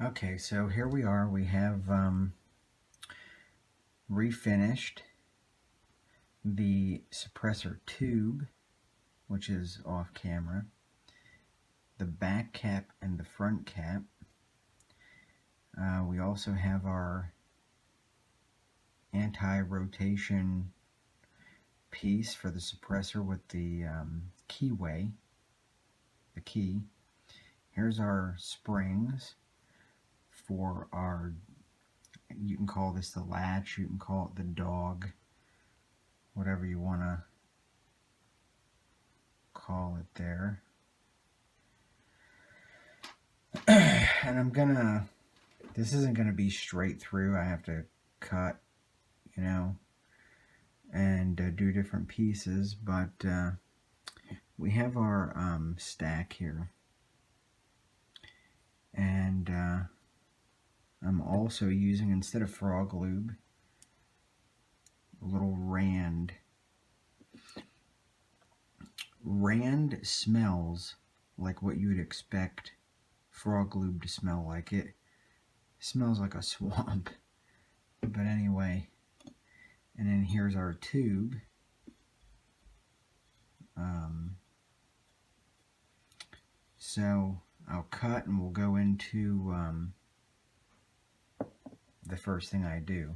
Okay, so here we are. We have refinished the suppressor tube, which is off camera, the back cap and the front cap. We also have our anti-rotation piece for the suppressor with the keyway, the key. Here's our springs for our, you can call this the latch, you can call it the dog, whatever you want to call it there. And I'm gonna, this isn't gonna be straight through. I have to cut, you know, and do different pieces, but we have our stack here, and I'm also using, instead of frog lube, a little Rand. Rand smells like what you would expect frog lube to smell like. It smells like a swamp. But anyway, and then here's our tube. So I'll cut and we'll go into the first thing I do.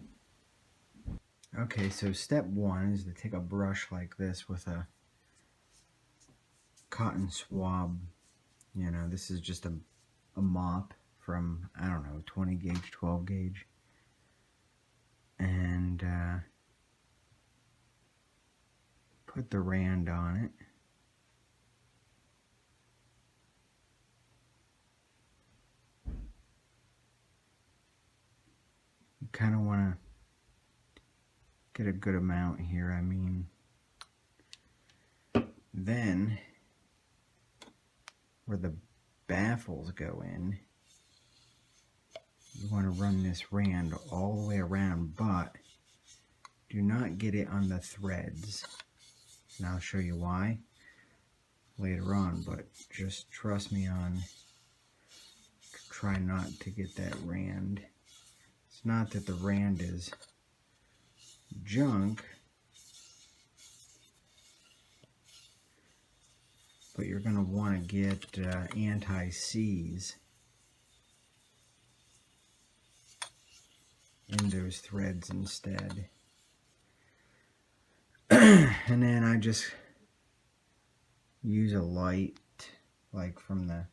Okay, so step one is to take a brush like this with a cotton swab. You know, this is just a mop from, I don't know, 20 gauge, 12 gauge. And put the Rand on it. You kind of want to get a good amount here. I mean, then where the baffles go in, you want to run this Rand all the way around, but do not get it on the threads. And I'll show you why later on, but just trust me on, try not to get that Rand. It's not that the Rand is junk, but you're going to want to get anti-seize in those threads instead. And then I just use a light, like from the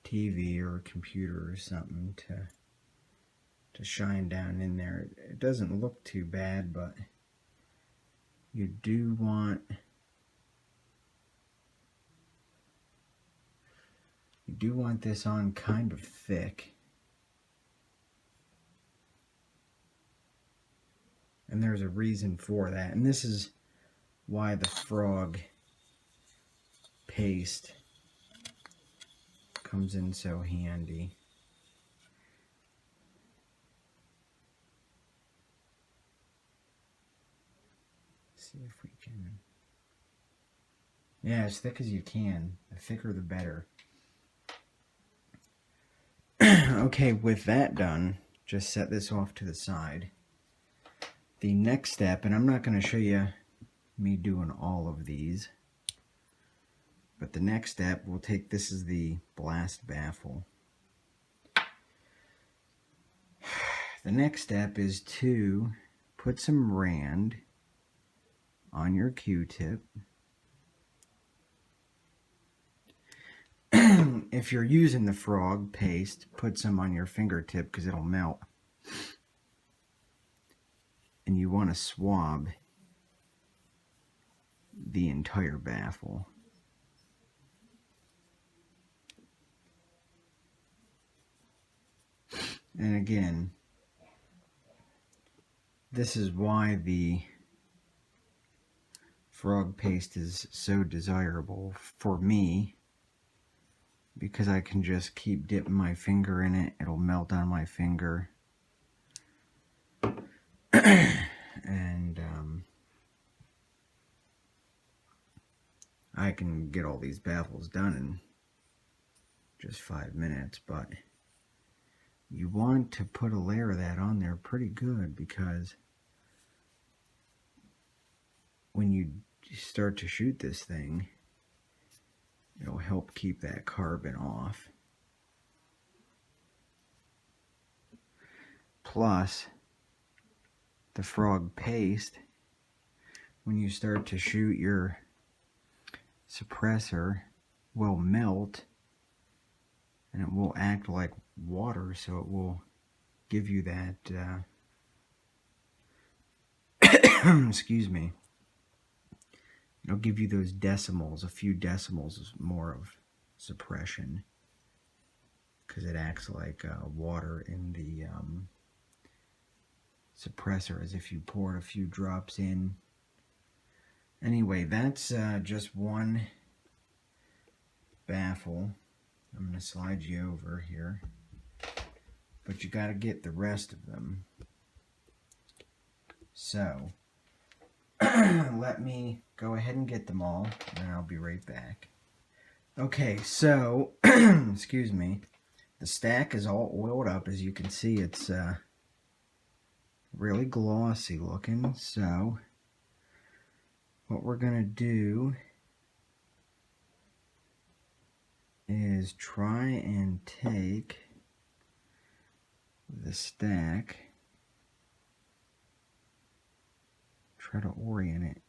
TV or computer or something, to shine down in there. It doesn't look too bad, but you do want this on kind of thick. And there's a reason for that. And this is why the frog paste comes in so handy. Let's see if we can. Yeah, as thick as you can. The thicker the better. Okay, with that done, just set this off to the side. The next step, and I'm not going to show you me doing all of these, but the next step, we'll take, this is the blast baffle. The next step is to put some Rand on your Q-tip. If you're using the frog paste, put some on your fingertip because it'll melt. And you want to swab the entire baffle. And again, this is why the frog paste is so desirable for me, because I can just keep dipping my finger in it. It'll melt on my finger. And I can get all these baffles done in just 5 minutes, but you want to put a layer of that on there pretty good, because when you start to shoot this thing, it'll help keep that carbon off. Plus, the frog paste, when you start to shoot, your suppressor will melt and it will act like water, so it will give you that excuse me, it'll give you those decimals, a few decimals more of suppression, because it acts like water in the suppressor, as if you poured a few drops in. Anyway, that's just one baffle. I'm going to slide you over here, but you got to get the rest of them. So let me go ahead and get them all, and I'll be right back. Okay, so excuse me, the stack is all oiled up. As you can see, it's really glossy looking. So what we're gonna do is try and take the stack, try to orient it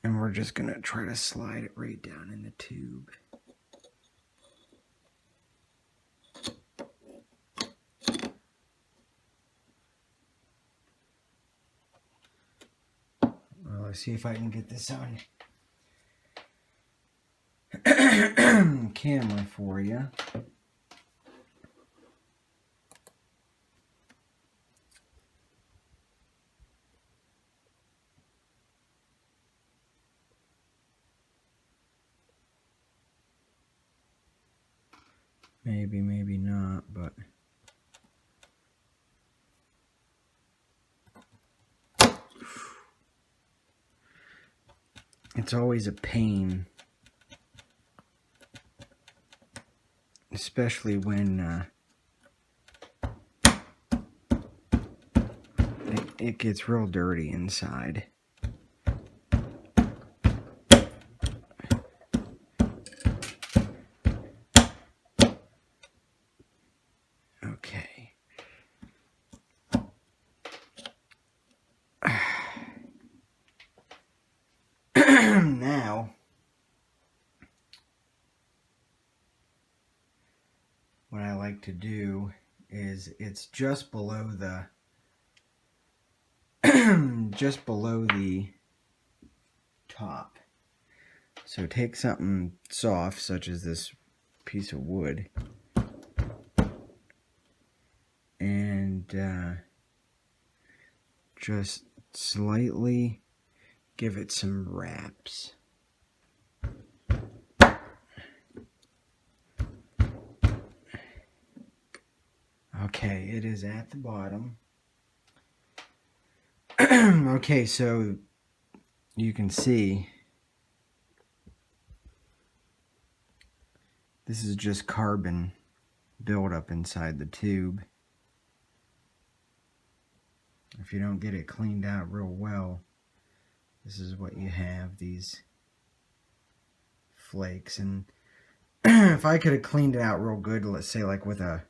and we're just gonna try to slide it right down in the tube. Well, let's see if I can get this on camera for you. Maybe, maybe not, but it's always a pain, especially when it gets real dirty inside. Okay. Now, what I like to do is, it's just below the just below the top. So take something soft, such as this piece of wood, and just slightly give it some wraps. Okay, it is at the bottom. Okay, so you can see this is just carbon buildup inside the tube. If you don't get it cleaned out real well, this is what you have, these flakes. And if I could have cleaned it out real good, let's say like with a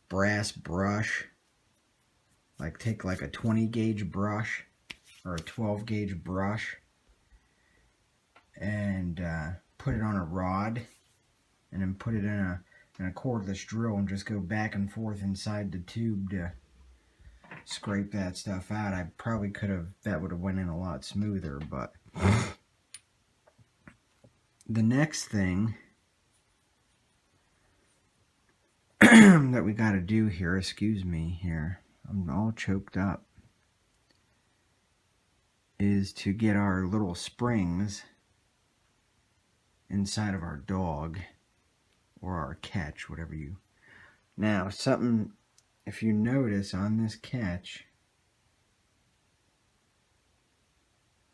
brass brush, like take like a 20 gauge brush or a 12 gauge brush and put it on a rod, and then put it in a cordless drill and just go back and forth inside the tube to scrape that stuff out, I probably could have, that would have went in a lot smoother. But the next thing that we got to do here, excuse me here, I'm all choked up, is to get our little springs inside of our dog or our catch, whatever you. Now, something, if you notice on this catch,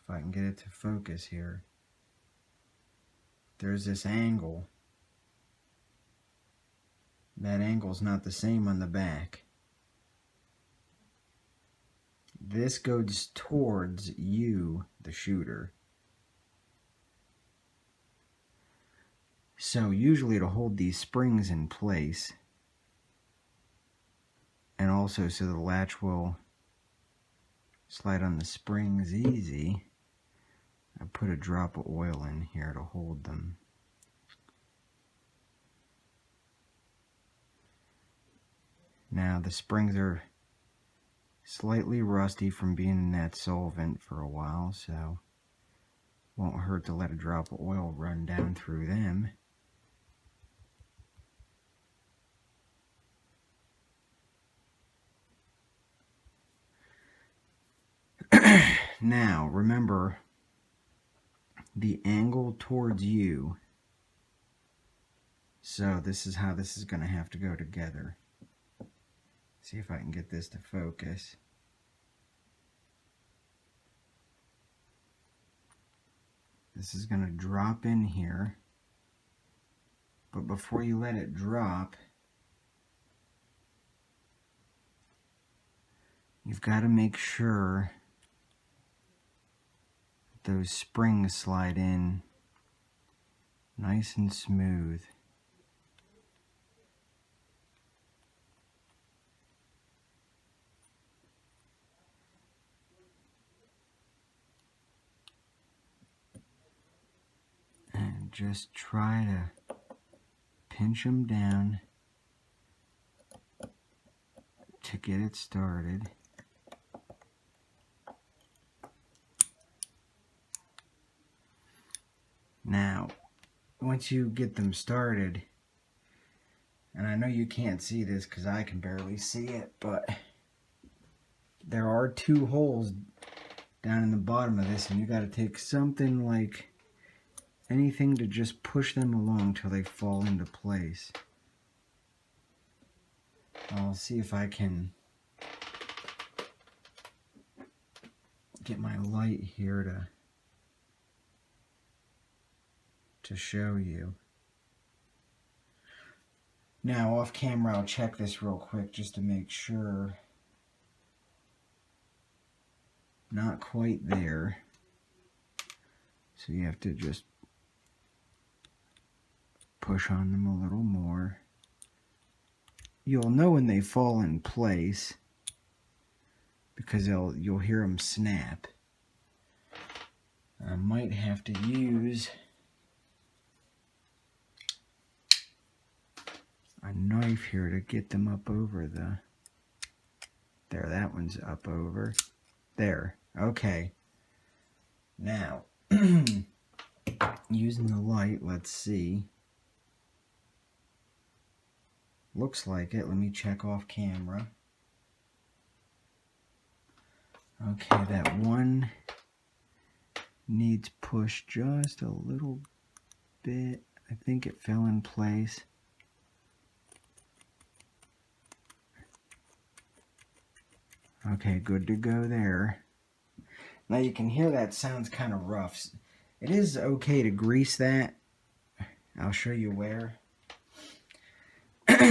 if I can get it to focus here, there's this angle that angle's not the same on the back. This goes towards you, the shooter. So usually to hold these springs in place, and also so the latch will slide on the springs easy, I put a drop of oil in here to hold them. Now the springs are slightly rusty from being in that solvent for a while, so won't hurt to let a drop of oil run down through them. Now remember the angle towards you, so this is how this is going to have to go together. See if I can get this to focus. This is going to drop in here, but before you let it drop, you've got to make sure those springs slide in nice and smooth. And just try to pinch them down to get it started. Now, once you get them started, and I know you can't see this because I can barely see it, but there are 2 holes down in the bottom of this, and you got to take something like anything to just push them along till they fall into place. I'll see if I can get my light here to show you. Now off camera I'll check this real quick just to make sure. Not quite there. So you have to just push on them a little more. You'll know when they fall in place because you'll hear them snap. I might have to use a knife here to get them up over the... There, that one's up over. There, okay. Now, using the light, let's see. Looks like it. Let me check off camera. Okay, that one needs pushed just a little bit. I think it fell in place. Okay, good to go there. Now you can hear that sounds kind of rough. It is okay to grease that. I'll show you where. If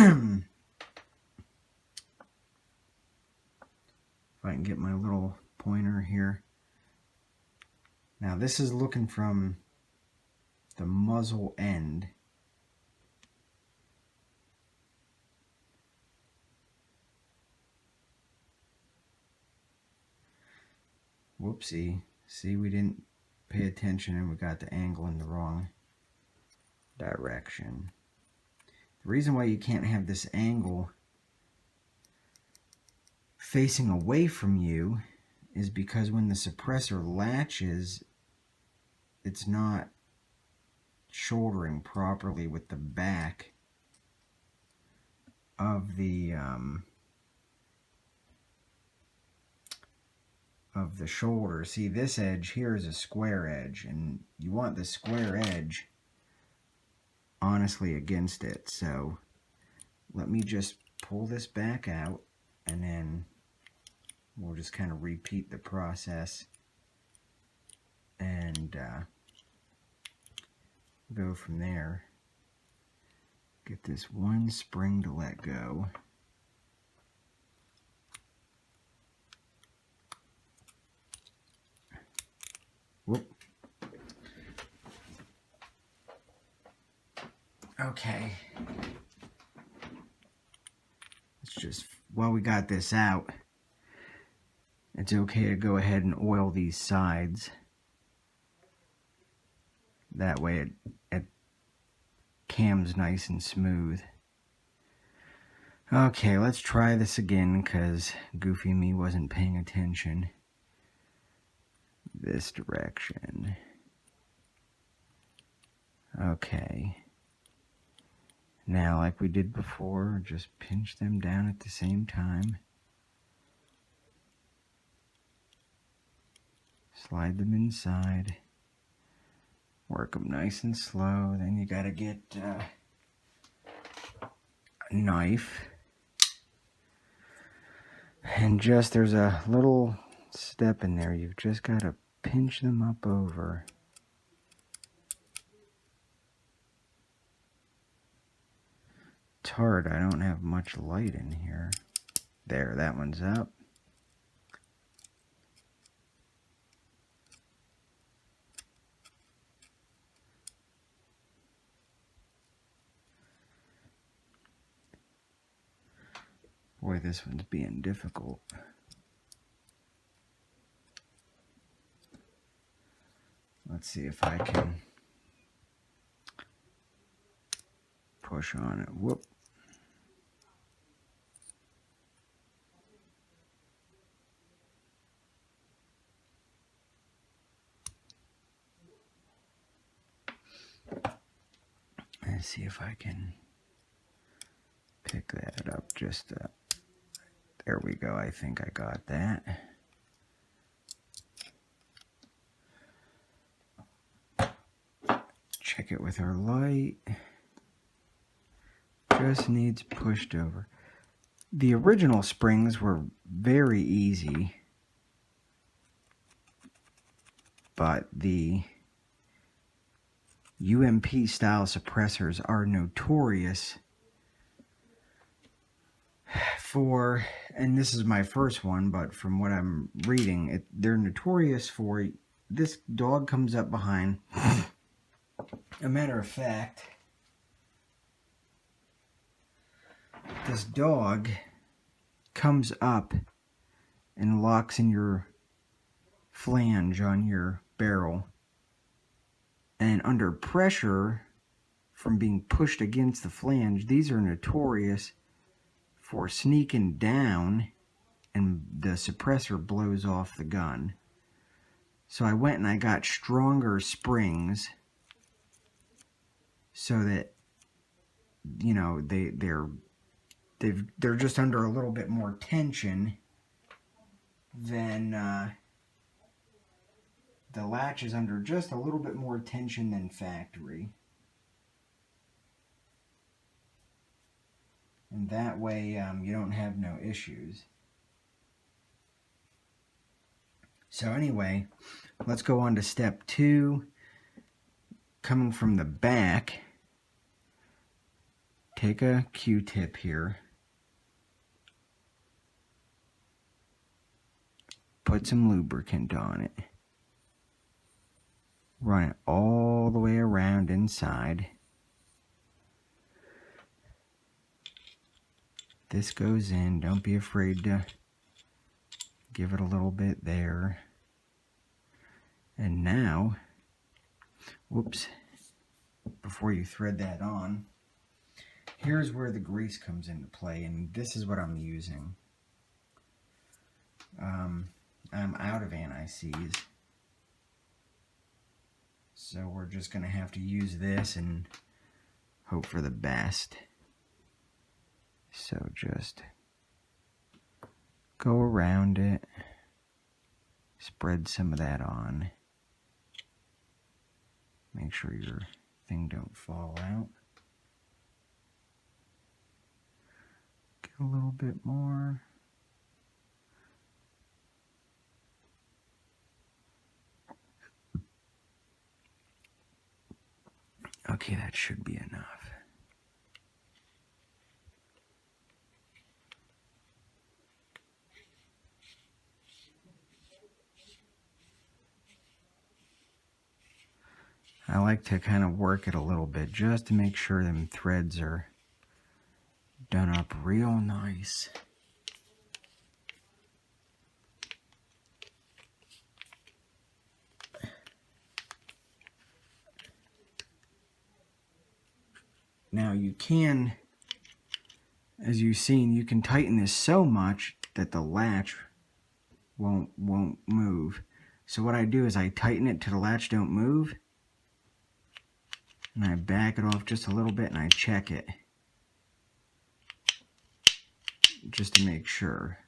I can get my little pointer here. Now this is looking from the muzzle end. Whoopsie. See, we didn't pay attention and we got the angle in the wrong direction. The reason why you can't have this angle facing away from you is because when the suppressor latches, it's not shouldering properly with the back of the shoulder. See, this edge here is a square edge, and you want the square edge honestly against it. So let me just pull this back out, and then we'll just kind of repeat the process and go from there. Get this one spring to let go. Whoop. Okay. Let's just, while we got this out, it's okay to go ahead and oil these sides. That way it cams nice and smooth. Okay, let's try this again because Goofy me wasn't paying attention. This direction. Okay. Now, like we did before, just pinch them down at the same time. Slide them inside. Work them nice and slow. Then you gotta get a knife. And just, there's a little step in there. You've just gotta pinch them up over. It's hard. I don't have much light in here. There, that one's up. Boy, this one's being difficult. Let's see if I can push on it. Whoop. Let's see if I can pick that up just there we go. I think I got that. Check it with our light. Just needs pushed over. The original springs were very easy, but the UMP style suppressors are notorious for, and this is my first one, but from what I'm reading, they're notorious for, this dog comes up behind. A matter of fact, this dog comes up and locks in your flange on your barrel, and under pressure from being pushed against the flange, these are notorious for sneaking down and the suppressor blows off the gun. So I went and I got stronger springs so that, you know, they're just under a little bit more tension than the latch is under just a little bit more tension than factory. And that way you don't have no issues. So anyway, let's go on to step 2. Coming from the back, take a Q-tip here. Put some lubricant on it. Run it all the way around inside. This goes in. Don't be afraid to give it a little bit there. And now, whoops, before you thread that on, here's where the grease comes into play, and this is what I'm using. I'm out of anti-seize, so we're just going to have to use this and hope for the best. So just go around it, spread some of that on. Make sure your thing don't fall out. Get a little bit more. Okay, that should be enough. I like to kind of work it a little bit just to make sure them threads are done up real nice. Now you can, as you've seen, you can tighten this so much that the latch won't move. So what I do is I tighten it till the latch don't move, and I back it off just a little bit and I check it just to make sure.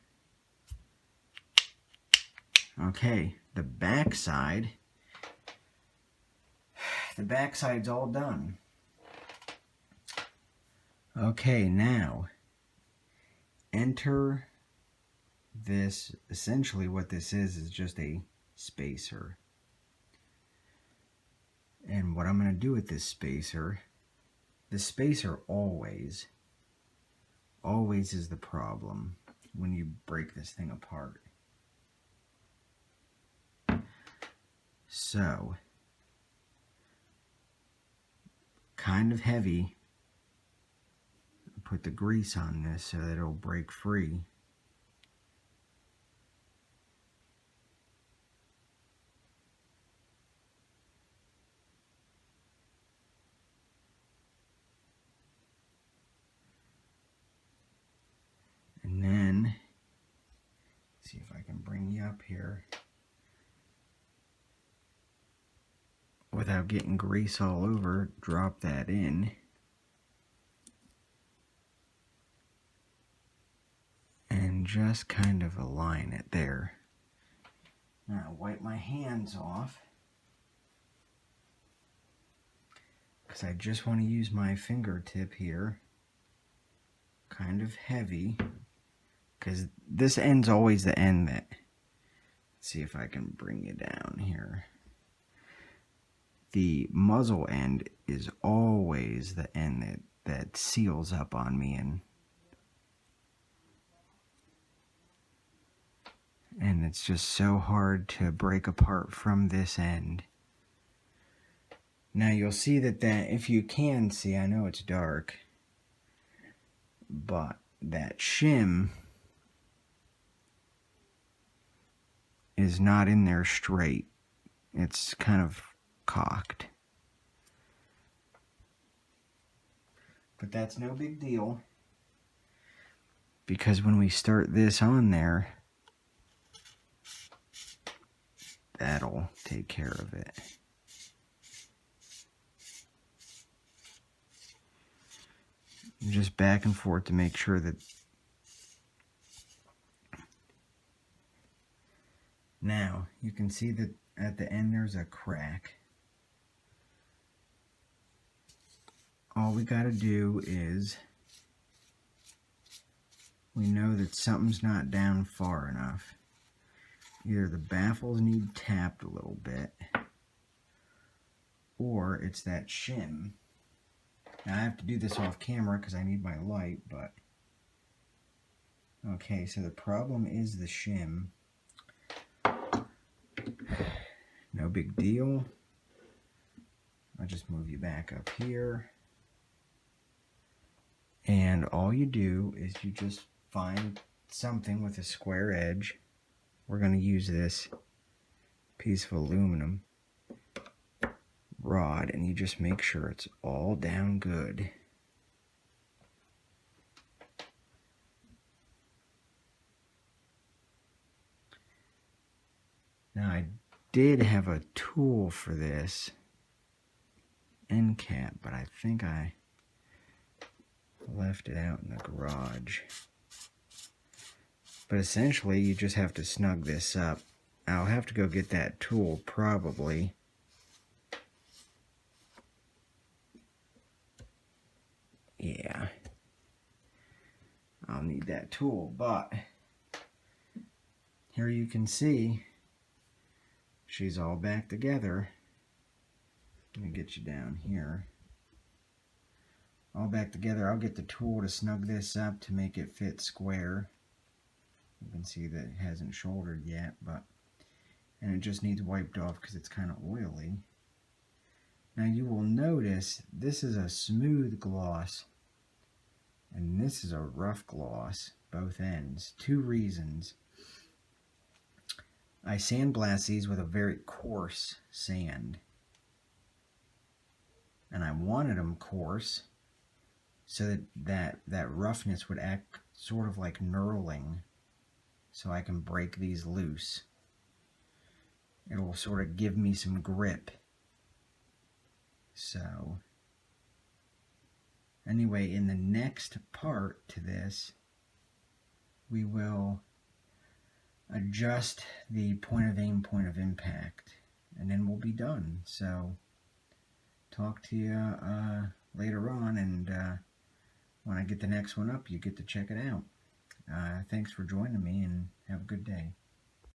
Okay, the back side's all done. Okay, now enter this. Essentially what this is just a spacer. And what I'm going to do with this spacer, the spacer always is the problem when you break this thing apart. So, kind of heavy. Put the grease on this so that it'll break free. And then, see if I can bring you up here without getting grease all over. Drop that in. And just kind of align it there. Now wipe my hands off, because I just want to use my fingertip here, kind of heavy, because this end's always the end that, let's see if I can bring you down here. The muzzle end is always the end that seals up on me, and it's just so hard to break apart from this end. Now you'll see that if you can see, I know it's dark, but that shim is not in there straight. It's kind of cocked. But that's no big deal, because when we start this on there, that'll take care of it. Just back and forth to make sure that. Now you can see that at the end there's a crack. All we got to do is, we know that something's not down far enough. Either the baffles need tapped a little bit, or it's that shim. Now I have to do this off camera because I need my light, but okay, so the problem is the shim. No big deal. I'll just move you back up here. And all you do is you just find something with a square edge. We're going to use this piece of aluminum rod, and you just make sure it's all down good. Now I did have a tool for this end cap, but I think I left it out in the garage. But essentially you just have to snug this up. I'll have to go get that tool probably. Yeah, I'll need that tool, but here you can see she's all back together. Let me get you down here. All back together. I'll get the tool to snug this up to make it fit square. You can see that it hasn't shouldered yet, and it just needs wiped off because it's kind of oily. Now you will notice this is a smooth gloss and this is a rough gloss, both ends. Two reasons. I sandblast these with a very coarse sand, and I wanted them coarse so that roughness would act sort of like knurling, so I can break these loose. It will sort of give me some grip. So anyway, in the next part to this, we will adjust the point of aim, point of impact, and then we'll be done. So talk to you later on, and when I get the next one up, you get to check it out. Thanks for joining me, and have a good day.